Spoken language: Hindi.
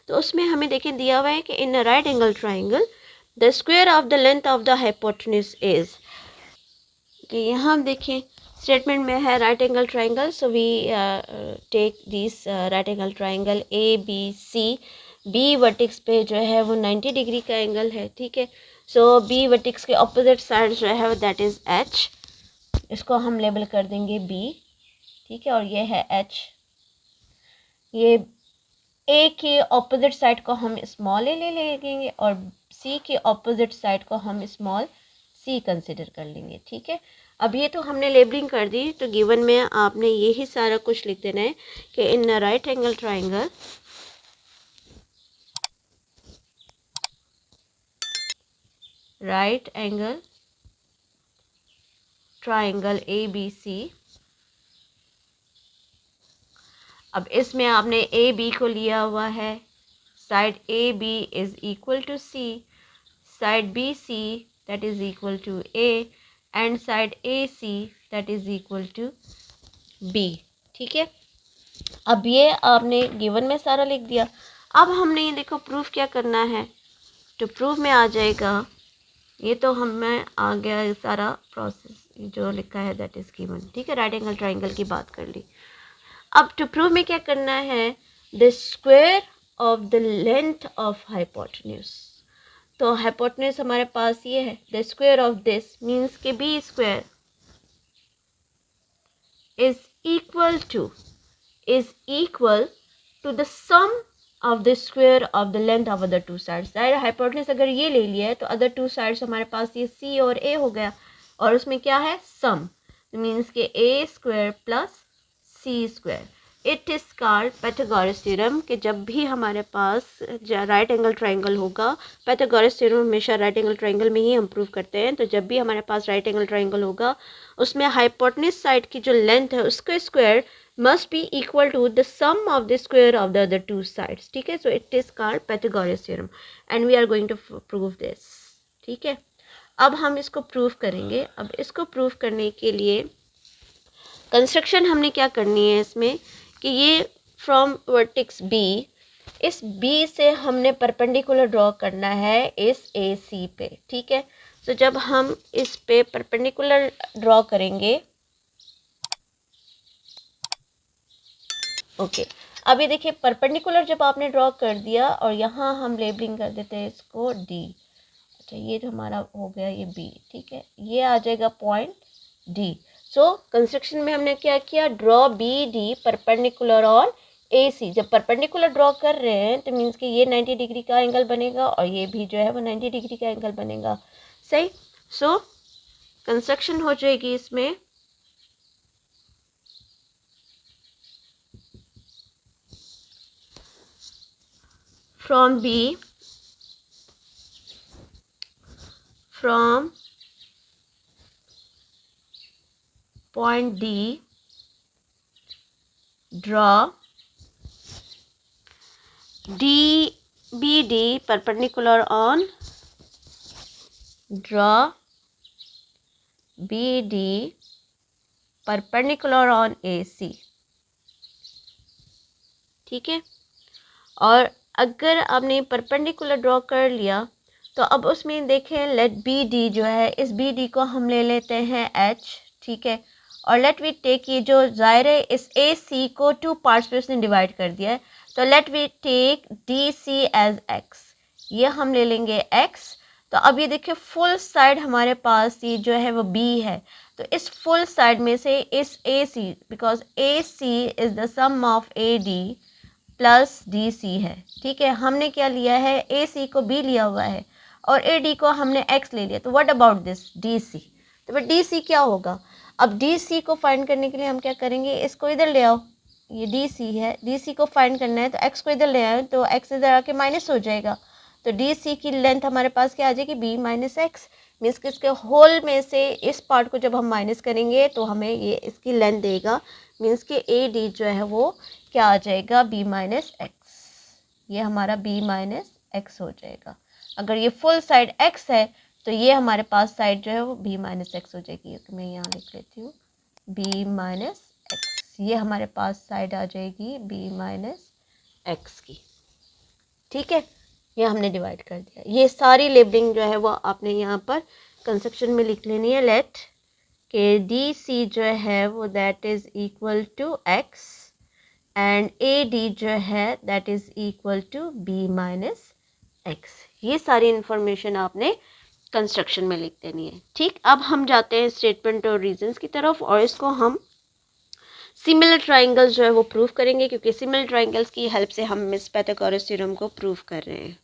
तो उसमें हमें देखें दिया हुआ है कि in a right angle triangle the square of the length of the hypotenuse is, कि यहाँ हम देखें स्टेटमेंट में है right angle triangle, so we take this right angle triangle A B C. B vertex पे जो है वो 90 डिग्री का एंगल है, ठीक है। सो बी वर्टिक्स के ऑपोजिट साइड जो है दैट इज़ एच, इसको हम लेबल कर देंगे बी, ठीक है। और ये है एच, ये ए के ऑपोजिट साइड को हम स्मॉल ए ले लेंगे और सी के ऑपोजिट साइड को हम स्मॉल सी कंसिडर कर लेंगे, ठीक है। अब ये तो हमने लेबलिंग कर दी, तो गिवन में आपने यही सारा कुछ लिख देना है कि in right angle triangle right angle triangle A B C. अब इसमें आपने ए बी को लिया हुआ है, side A B is equal to C, side B C that is equal to A and side AC that is equal to B, ठीक है। अब ये आपने गिवन में सारा लिख दिया। अब हमने ये देखो प्रूफ क्या करना है, तो प्रूफ में आ जाएगा, ये तो हमें आ गया सारा प्रोसेस जो लिखा है दैट इज गिवन, ठीक है। राइट एंगल ट्राइंगल की बात कर ली। अब टू प्रूव में क्या करना है, the square of the length of hypotenuse. तो हाइपोटेन्यूज हमारे पास ये है, the square of this means के B square is equal to the sum of the square of the length of other two sides. दायरा हाइपोटेन्यूज अगर ये ले लिया है तो अदर टू साइड्स हमारे पास ये सी और ए हो गया, और उसमें क्या है सम, मीन्स के A square plus C square. It is called Pythagoras theorem, कि जब भी हमारे पास राइट एंगल ट्राइंगल होगा, पाइथागोरस थ्योरम हमेशा राइट एंगल ट्राइंगल में ही हम प्रूव करते हैं, तो जब भी हमारे पास राइट एंगल ट्राइंगल होगा उसमें हाइपोटेन्यूज साइड की जो लेंथ है उसका square must be equal to the sum of the square of the other two sides, ठीक है। so it is called Pythagoras theorem and we are going to prove this, ठीक है। अब हम इसको प्रूव करेंगे। अब इसको प्रूव करने के लिए कंस्ट्रक्शन हमने क्या करनी है इसमें, कि ये फ्रॉम वर्टेक्स बी, इस बी से हमने परपेंडिकुलर ड्रॉ करना है इस ए सी पे, ठीक है। तो जब हम इस पे परपेंडिकुलर ड्रॉ करेंगे, ओके अभी देखिए परपेंडिकुलर जब आपने ड्रॉ कर दिया और यहाँ हम लेबलिंग कर देते हैं इसको डी। अच्छा ये तो हमारा हो गया ये बी, ठीक है, ये आ जाएगा पॉइंट डी। सो कंस्ट्रक्शन में हमने क्या किया, draw B D perpendicular on A C. जब परपेंडिकुलर ड्रॉ कर रहे हैं तो मीन्स कि ये 90 डिग्री का एंगल बनेगा और ये भी जो है वो 90 डिग्री का एंगल बनेगा, सही। सो कंस्ट्रक्शन हो जाएगी इसमें, from B, from point D, draw BD perpendicular on, draw BD perpendicular on AC, ठीक है। और अगर आपने परपेंडिकुलर ड्रॉ कर लिया तो अब उसमें देखें लेट बी डी जो है, इस बी डी को हम ले लेते हैं एच, ठीक है। और लेट वी टेक, ये जो ज़ाहिर है इस ए सी को टू पार्ट्स पे उसने डिवाइड कर दिया है, तो let we take D C as X, ये हम ले लेंगे एक्स। तो अब ये देखिए फुल साइड हमारे पास ये जो है वो बी है, तो इस फुल साइड में से इस A C, because A C is the sum of A D plus D C है, ठीक है। हमने क्या लिया है, ए सी को बी लिया हुआ है और ए डी को हमने एक्स ले लिया, तो what about this D C, तो फिर डी सी क्या होगा। अब डी सी को फाइंड करने के लिए हम क्या करेंगे, इसको इधर ले आओ, ये डी सी है, डी सी को फाइंड करना है तो एक्स को इधर ले आए तो एक्स इधर आके माइनस हो जाएगा, तो डी सी की लेंथ हमारे पास क्या आ जाएगी, बी माइनस एक्स। मीन्स कि इसके होल में से इस पार्ट को जब हम माइनस करेंगे तो हमें ये इसकी लेंथ देगा, मीन्स कि ए डी जो है वो क्या आ जाएगा, बी माइनस एक्स, ये हमारा बी माइनस एक्स हो जाएगा। अगर ये फुल साइड एक्स है तो ये हमारे पास साइड जो है वो बी माइनस एक्स हो जाएगी, तो मैं यहाँ लिख लेती हूँ बी माइनस एक्स, ये हमारे पास साइड आ जाएगी बी माइनस एक्स की। ठीक है, ये हमने डिवाइड कर दिया। ये सारी लेबलिंग जो है वो आपने यहाँ पर कंस्ट्रक्शन में लिख लेनी है। लेट के डी सी जो है वो that is equal to X and A D जो है that is equal to B minus X. ये सारी इंफॉर्मेशन आपने कंस्ट्रक्शन में लिख देनी है। ठीक, अब हम जाते हैं स्टेटमेंट और रीजंस की तरफ और इसको हम सिमिलर ट्राइंगल्स जो है वो प्रूव करेंगे, क्योंकि सिमिलर ट्राइंगल्स की हेल्प से हम मिस पाइथागोरस थ्योरम को प्रूव कर रहे हैं।